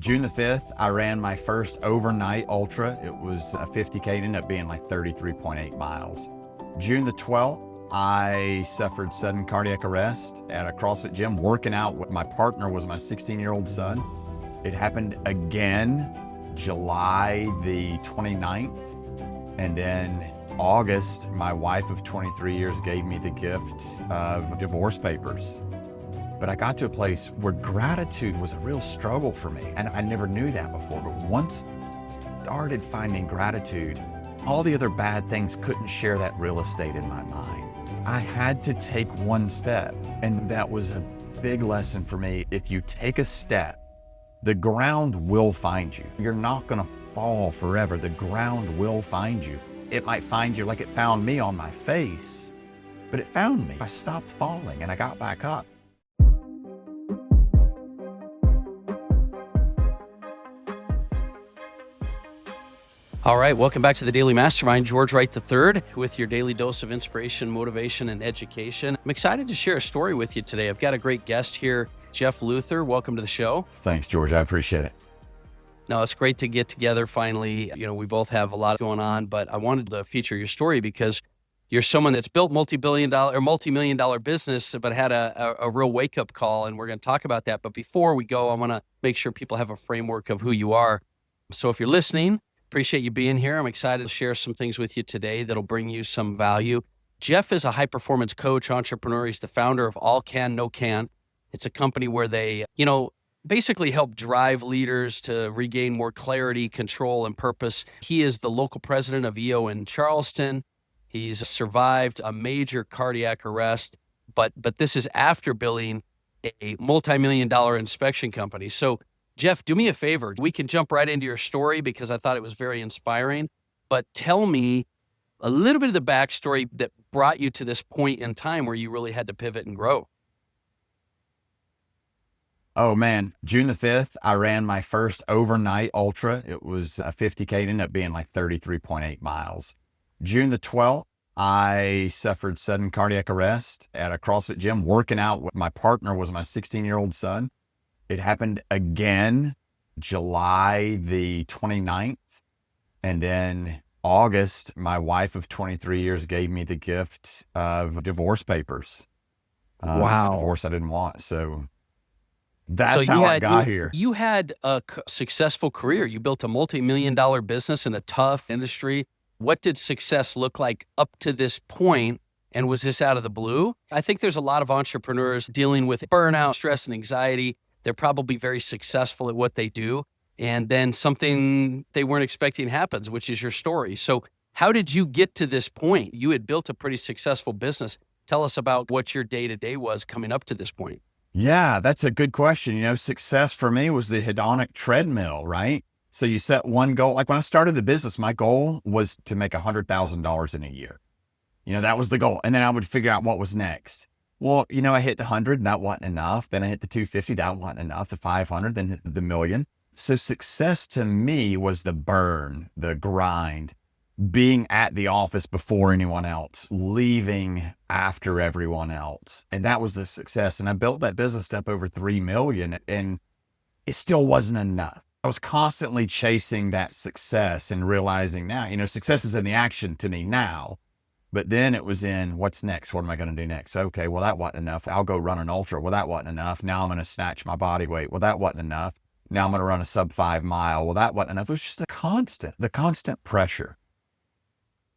June the 5th, I ran my first overnight ultra. It was a 50K, it ended up being like 33.8 miles. June the 12th, I suffered sudden cardiac arrest at a CrossFit gym working out with my partner was my 16-year-old son. It happened again July the 29th. And then August, my wife of 23 years gave me the gift of divorce papers. But I got to a place where gratitude was a real struggle for me. And I never knew that before. But once I started finding gratitude, all the other bad things couldn't share that real estate in my mind. I had to take one step. And that was a big lesson for me. If you take a step, the ground will find you. You're not gonna fall forever. The ground will find you. It might find you like it found me on my face, but it found me. I stopped falling and I got back up. All right, welcome back to the Daily Mastermind. George Wright III with your daily dose of inspiration, motivation, and education. I'm excited to share a story with you today. I've got a great guest here, Jeff Luther. Welcome to the show. Thanks, George. I appreciate it. No, it's great to get together finally. You know, we both have a lot going on, but I wanted to feature your story because you're someone that's built multi-million-dollar business, but had a real wake-up call, and we're going to talk about that. But before we go, I want to make sure people have a framework of who you are. So if you're listening, appreciate you being here. I'm excited to share some things with you today that'll bring you some value. Jeff is a high-performance coach, entrepreneur. He's the founder of All Can, No Can. It's a company where they, basically help drive leaders to regain more clarity, control, and purpose. He is the local president of EO in Charleston. He's survived a major cardiac arrest, but this is after building a multi-million-dollar inspection company. So Jeff, do me a favor. We can jump right into your story because I thought it was very inspiring, but tell me a little bit of the backstory that brought you to this point in time where you really had to pivot and grow. Oh man, June the 5th, I ran my first overnight ultra. It was a 50K, it ended up being like 33.8 miles. June the 12th, I suffered sudden cardiac arrest at a CrossFit gym working out with my partner was my 16-year-old son. It happened again July the 29th. And then August, my wife of 23 years gave me the gift of divorce papers. Wow. Divorce I didn't want. So that's how I got here. You had a successful career. You built a multi-million-dollar business in a tough industry. What did success look like up to this point? And was this out of the blue? I think there's a lot of entrepreneurs dealing with burnout, stress, and anxiety. They're probably very successful at what they do. And then something they weren't expecting happens, which is your story. So how did you get to this point? You had built a pretty successful business. Tell us about what your day-to-day was coming up to this point. Yeah, that's a good question. Success for me was the hedonic treadmill, right? So you set one goal. Like when I started the business, my goal was to make $100,000 in a year. That was the goal. And then I would figure out what was next. Well, I hit the 100 and that wasn't enough. Then I hit the 250, that wasn't enough. The 500, then hit the million. So success to me was the burn, the grind, being at the office before anyone else, leaving after everyone else. And that was the success. And I built that business up over 3 million and it still wasn't enough. I was constantly chasing that success and realizing now, success is in the action to me now. But then it was in what's next? What am I going to do next? Okay, well, that wasn't enough. I'll go run an ultra. Well, that wasn't enough. Now I'm going to snatch my body weight. Well, that wasn't enough. Now I'm going to run a sub 5 mile. Well, that wasn't enough. It was just the constant pressure.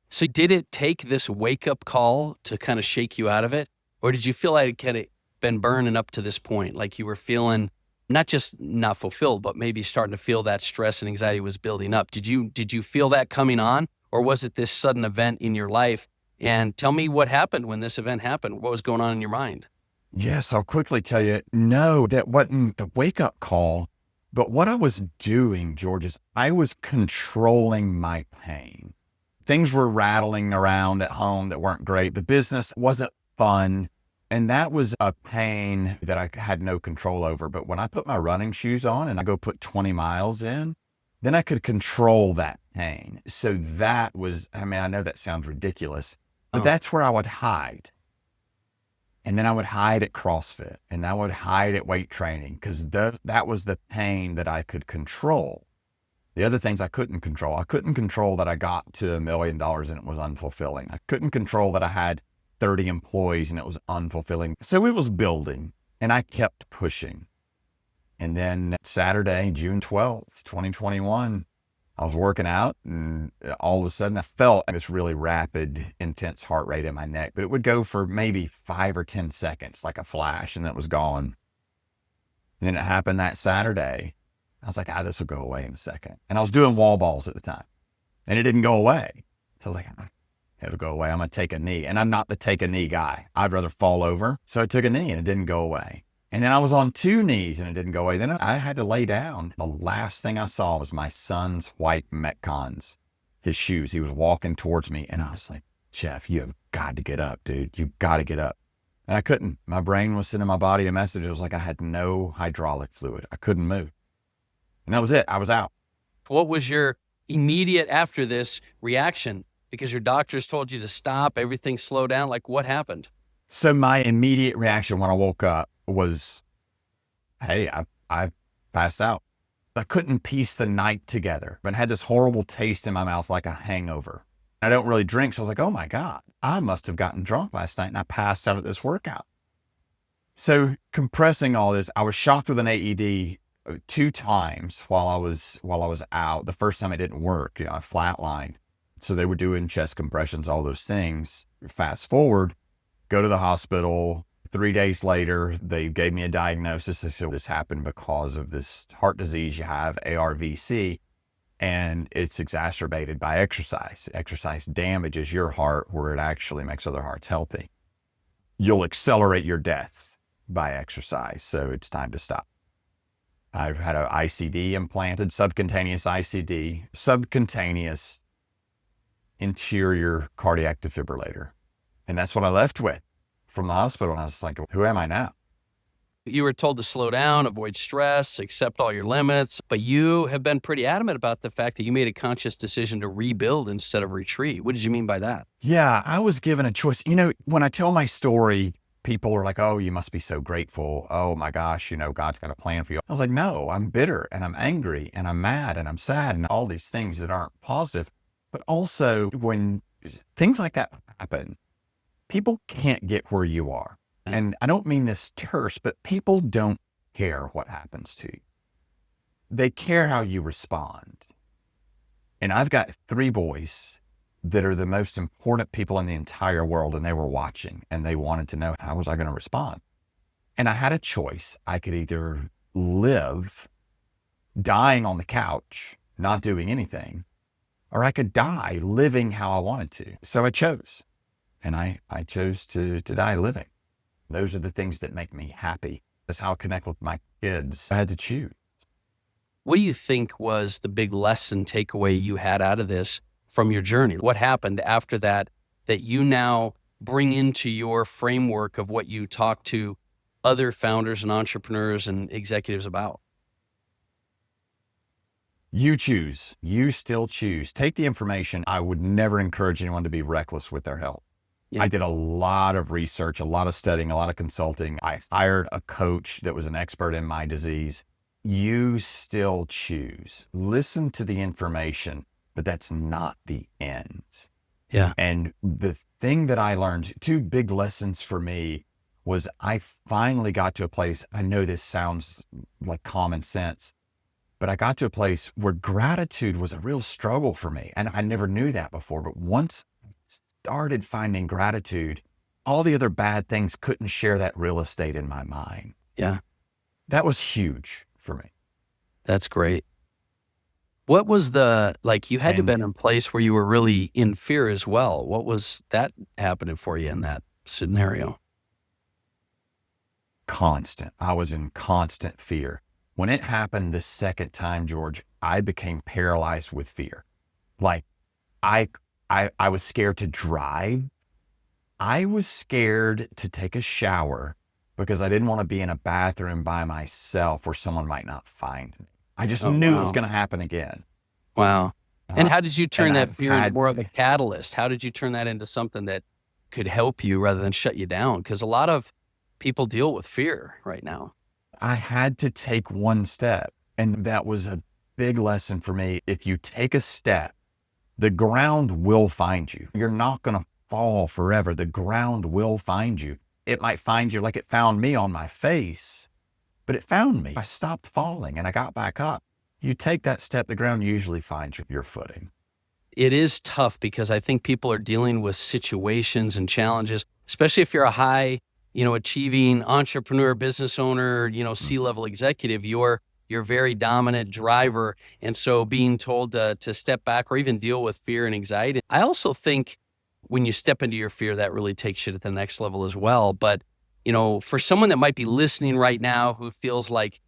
So did it take this wake-up call to kind of shake you out of it? Or did you feel like it kind of been burning up to this point? Like you were feeling not just not fulfilled, but maybe starting to feel that stress and anxiety was building up. Did you feel that coming on? Or was it this sudden event in your life? And tell me what happened when this event happened. What was going on in your mind? Yes, I'll quickly tell you, no, that wasn't the wake-up call. But what I was doing, George, is I was controlling my pain. Things were rattling around at home that weren't great. The business wasn't fun. And that was a pain that I had no control over. But when I put my running shoes on and I go put 20 miles in, then I could control that pain. So that was, I know that sounds ridiculous, but that's where I would hide. And then I would hide at CrossFit, and I would hide at weight training because that was the pain that I could control. The other things I couldn't control. I couldn't control that I got to $1 million and it was unfulfilling. I couldn't control that I had 30 employees and it was unfulfilling. So it was building, and I kept pushing. And then Saturday, June 12th, 2021, I was working out, and all of a sudden I felt this really rapid, intense heart rate in my neck, but it would go for maybe 5 or 10 seconds, like a flash, and then it was gone. And then it happened that Saturday. I was like, this will go away in a second. And I was doing wall balls at the time, and it didn't go away. So I was like, it'll go away. I'm going to take a knee. And I'm not the take a knee guy. I'd rather fall over. So I took a knee and it didn't go away. And then I was on 2 knees and it didn't go away. Then I had to lay down. The last thing I saw was my son's white Metcons, his shoes. He was walking towards me, and I was like, Jeff, you have got to get up, dude. You got to get up. And I couldn't. My brain was sending my body a message. It was like I had no hydraulic fluid. I couldn't move. And that was it. I was out. What was your immediate after this reaction? Because your doctors told you to stop, everything slowed down. Like, what happened? So my immediate reaction when I woke up was, hey, I passed out. I couldn't piece the night together, but I had this horrible taste in my mouth like a hangover. I don't really drink, so I was like, oh my God, I must have gotten drunk last night and I passed out at this workout. So compressing all this, I was shocked with an AED 2 times while I was out. The first time it didn't work, I flatlined. So they were doing chest compressions, all those things. Fast forward, go to the hospital. 3 days later, they gave me a diagnosis. They said, this happened because of this heart disease you have, ARVC, and it's exacerbated by exercise. Exercise damages your heart where it actually makes other hearts healthy. You'll accelerate your death by exercise, so it's time to stop. I've had an ICD implanted, subcutaneous ICD, subcutaneous interior cardiac defibrillator. And that's what I left with from the hospital. And I was like, who am I now? You were told to slow down, avoid stress, accept all your limits, but you have been pretty adamant about the fact that you made a conscious decision to rebuild instead of retreat. What did you mean by that? Yeah, I was given a choice. When I tell my story, people are like, oh, you must be so grateful. Oh my gosh, God's got a plan for you. I was like, no, I'm bitter and I'm angry and I'm mad and I'm sad and all these things that aren't positive. But also when things like that happen, people can't get where you are. And I don't mean this terse, but people don't care what happens to you. They care how you respond. And I've got 3 boys that are the most important people in the entire world, and they were watching and they wanted to know, how was I going to respond? And I had a choice. I could either live dying on the couch, not doing anything, or I could die living how I wanted to. So I chose, and I chose to die living. Those are the things that make me happy. That's how I connect with my kids. I had to choose. What do you think was the big lesson takeaway you had out of this from your journey? What happened after that you now bring into your framework of what you talk to other founders and entrepreneurs and executives about? You choose. You still choose. Take the information. I would never encourage anyone to be reckless with their health. Yeah. I did a lot of research, a lot of studying, a lot of consulting. I hired a coach that was an expert in my disease. You still choose. Listen to the information, but that's not the end. Yeah. And the thing that I learned, 2 big lessons for me, was I finally got to a place, I know this sounds like common sense, but I got to a place where gratitude was a real struggle for me. And I never knew that before. But once I started finding gratitude, all the other bad things couldn't share that real estate in my mind. Yeah. That was huge for me. That's great. What was you had to have been in a place where you were really in fear as well. What was that happening for you in that scenario? Constant. I was in constant fear. When it happened the second time, George, I became paralyzed with fear. Like I was scared to drive. I was scared to take a shower because I didn't want to be in a bathroom by myself where someone might not find me. I just knew it was going to happen again. Wow. And how did you turn that fear into more of a catalyst? How did you turn that into something that could help you rather than shut you down? Because a lot of people deal with fear right now. I had to take one step, and that was a big lesson for me. If you take a step, the ground will find you. You're not going to fall forever. The ground will find you. It might find you like it found me on my face, but it found me. I stopped falling and I got back up. You take that step, the ground usually finds your footing. It is tough because I think people are dealing with situations and challenges, especially if you're a high, achieving entrepreneur, business owner, C-level executive. You're very dominant driver. And so being told to step back or even deal with fear and anxiety. I also think when you step into your fear, that really takes you to the next level as well. But, for someone that might be listening right now who feels like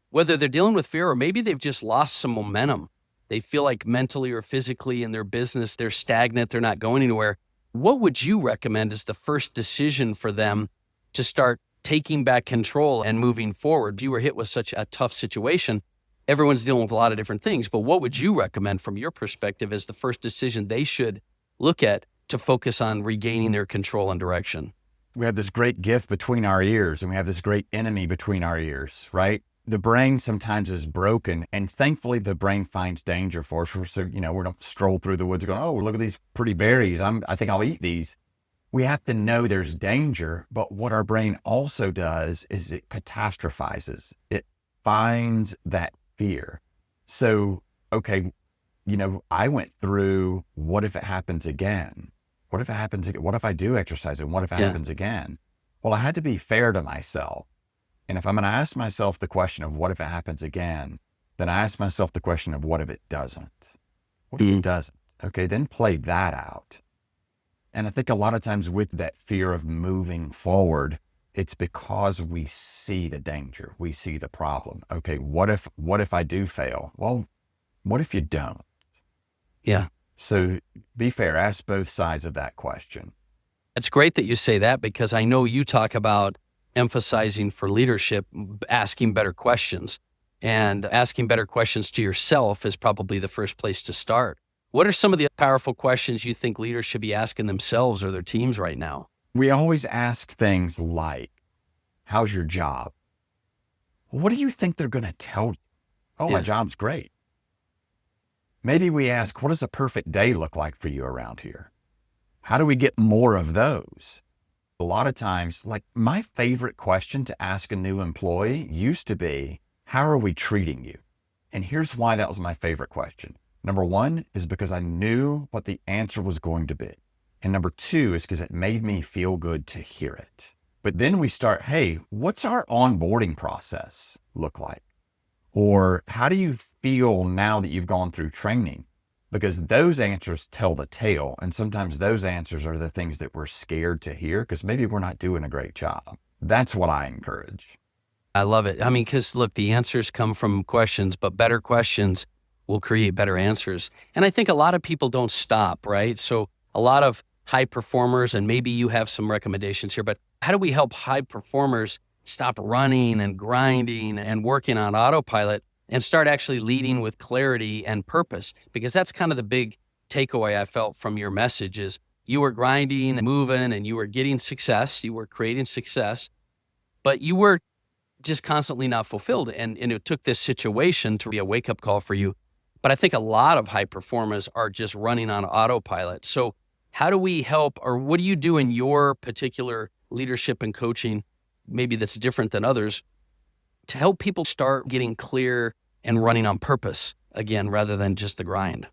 whether they're dealing with fear or maybe they've just lost some momentum, they feel like mentally or physically in their business, they're stagnant, they're not going anywhere. What would you recommend as the first decision for them to start taking back control and moving forward? You were hit with such a tough situation. Everyone's dealing with a lot of different things, but what would you recommend from your perspective as the first decision they should look at to focus on regaining their control and direction? We have this great gift between our ears and we have this great enemy between our ears, right? The brain sometimes is broken, and thankfully the brain finds danger for us. So, we don't stroll through the woods going, oh, look at these pretty berries. I think I'll eat these. We have to know there's danger, but what our brain also does is it catastrophizes. It finds that fear. So, okay, I went through, what if it happens again? What if it happens again? What if I do exercise and what if it happens again? Well, I had to be fair to myself. And if I'm going to ask myself the question of what if it happens again, then I ask myself the question of what if it doesn't? What if it doesn't? Okay, then play that out. And I think a lot of times with that fear of moving forward, it's because we see the danger, we see the problem. Okay, what if I do fail? Well, what if you don't? Yeah. So be fair, ask both sides of that question. It's great that you say that because I know you talk about emphasizing for leadership, asking better questions, and asking better questions to yourself is probably the first place to start. What are some of the powerful questions you think leaders should be asking themselves or their teams right now? We always ask things like, how's your job? What do you think they're going to tell you? Oh, my job's great. Maybe we ask, what does a perfect day look like for you around here? How do we get more of those? A lot of times, like my favorite question to ask a new employee used to be, how are we treating you? And here's why that was my favorite question. Number one is because I knew what the answer was going to be. And number two is because it made me feel good to hear it. But then we start, hey, what's our onboarding process look like? Or how do you feel now that you've gone through training? Because those answers tell the tale. And sometimes those answers are the things that we're scared to hear because maybe we're not doing a great job. That's what I encourage. I love it. I mean, because look, the answers come from questions, but better questions will create better answers. And I think a lot of people don't stop, right? So a lot of high performers, and maybe you have some recommendations here, but how do we help high performers stop running and grinding and working on autopilot and start actually leading with clarity and purpose? Because that's kind of the big takeaway I felt from your message is you were grinding and moving and you were getting success, you were creating success, but you were just constantly not fulfilled. And it took this situation to be a wake-up call for you. But I think a lot of high performers are just running on autopilot. So how do we help, or what do you do in your particular leadership and coaching, maybe that's different than others, to help people start getting clear and running on purpose again, rather than just the grind?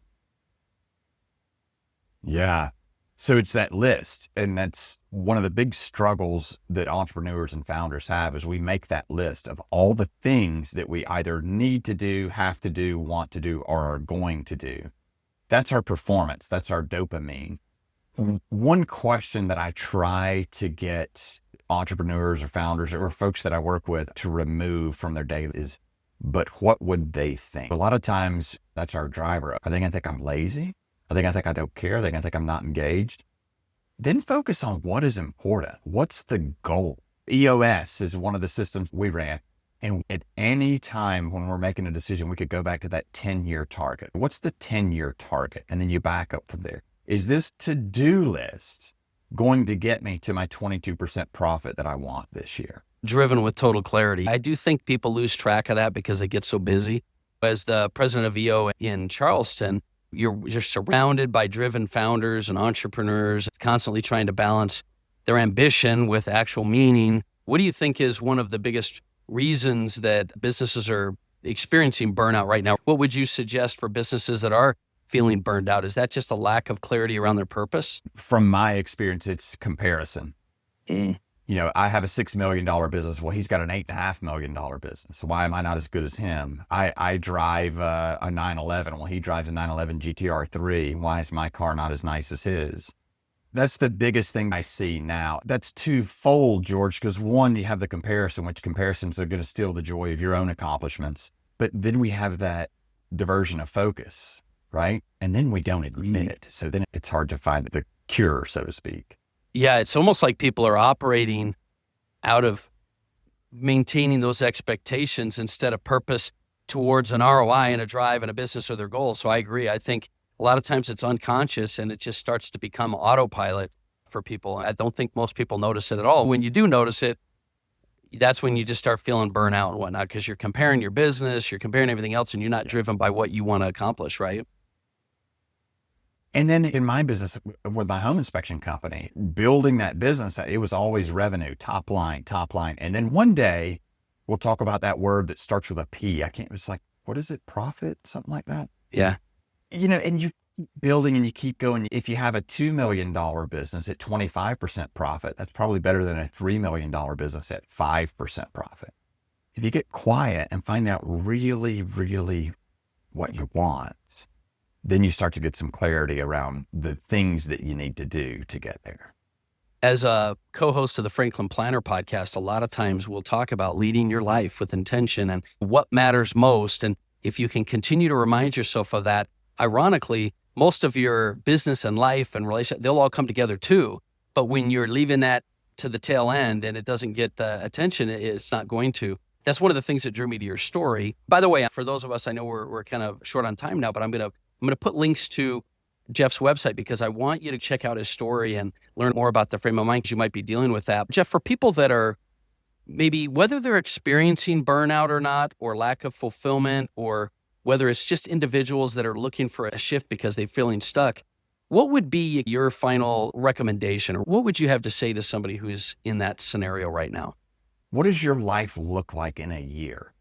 Yeah. So it's that list. And that's one of the big struggles that entrepreneurs and founders have is we make that list of all the things that we either need to do, have to do, want to do, or are going to do. That's our performance. That's our dopamine. One question that I try to get entrepreneurs or founders or folks that I work with to remove from their day is, but what would they think? A lot of times that's our driver. Are they going to think I'm lazy? Are they going to think I don't care? Are they going to think I'm not engaged? Then focus on what is important. What's the goal? EOS is one of the systems we ran. And at any time when we're making a decision, we could go back to that 10-year target. What's the 10-year target? And then you back up from there. Is this to-do list going to get me to my 22% profit that I want this year. Driven with total clarity. I do think people lose track of that because they get so busy. As the president of EO in Charleston, you're surrounded by driven founders and entrepreneurs constantly trying to balance their ambition with actual meaning. What do you think is one of the biggest reasons that businesses are experiencing burnout right now? What would you suggest for businesses that are feeling burned out? Is that just a lack of clarity around their purpose? From my experience, it's comparison. I have a $6 million business. Well, he's got an $8.5 million business. So why am I not as good as him? I drive a 911. Well, he drives a 911 GTR 3. Why is my car not as nice as his? That's the biggest thing I see now. That's twofold, George, because one, you have the comparison, which comparisons are going to steal the joy of your own accomplishments. But then we have that diversion of focus, right? And then we don't admit it. So then it's hard to find the cure, so to speak. Yeah, it's almost like people are operating out of maintaining those expectations instead of purpose towards an ROI and a drive and a business or their goals. So I agree. I think a lot of times it's unconscious and it just starts to become autopilot for people. I don't think most people notice it at all. When you do notice it, that's when you just start feeling burnout and whatnot, because you're comparing your business, you're comparing everything else, and you're not driven by what you want to accomplish, right? And then in my business with my home inspection company, building that business, it was always revenue, top line. And then one day we'll talk about that word that starts with a P. It's like, what is it? Profit? Something like that. Yeah. And you keep building and you keep going. If you have a $2 million business at 25% profit, that's probably better than a $3 million business at 5% profit. If you get quiet and find out really, really what you want, then you start to get some clarity around the things that you need to do to get there. As a co-host of the Franklin Planner podcast, a lot of times we'll talk about leading your life with intention and what matters most. And if you can continue to remind yourself of that, ironically, most of your business and life and relationship, they'll all come together too. But when you're leaving that to the tail end and it doesn't get the attention, it's not going to. That's one of the things that drew me to your story. By the way, for those of us, I know we're kind of short on time now, but I'm going to put links to Jeff's website because I want you to check out his story and learn more about the frame of mind because you might be dealing with that. Jeff, for people that are maybe whether they're experiencing burnout or not, or lack of fulfillment, or whether it's just individuals that are looking for a shift because they're feeling stuck, what would be your final recommendation, or what would you have to say to somebody who is in that scenario right now? What does your life look like in a year?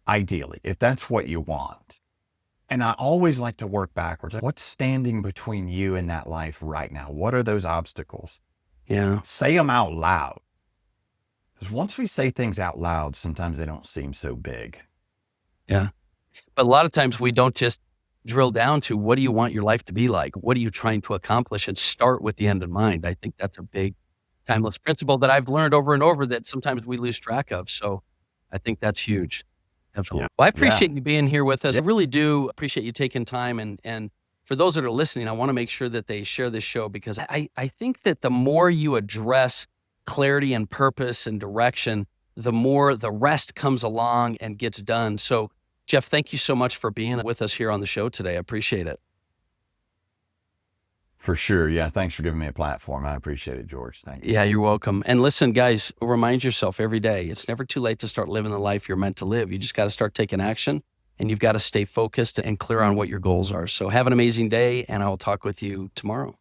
Ideally, if that's what you want. And I always like to work backwards. What's standing between you and that life right now? What are those obstacles? Yeah. Say them out loud. Because once we say things out loud, sometimes they don't seem so big. Yeah. But a lot of times we don't just drill down to what do you want your life to be like? What are you trying to accomplish? And start with the end in mind. I think that's a big timeless principle that I've learned over and over that sometimes we lose track of. So I think that's huge. Absolutely. Yeah. Well, I appreciate you being here with us. I really do appreciate you taking time. And for those that are listening, I want to make sure that they share this show because I think that the more you address clarity and purpose and direction, the more the rest comes along and gets done. So Jeff, thank you so much for being with us here on the show today. I appreciate it. For sure. Yeah. Thanks for giving me a platform. I appreciate it, George. Thank you. Yeah, you're welcome. And listen, guys, remind yourself every day, it's never too late to start living the life you're meant to live. You just got to start taking action and you've got to stay focused and clear on what your goals are. So have an amazing day and I will talk with you tomorrow.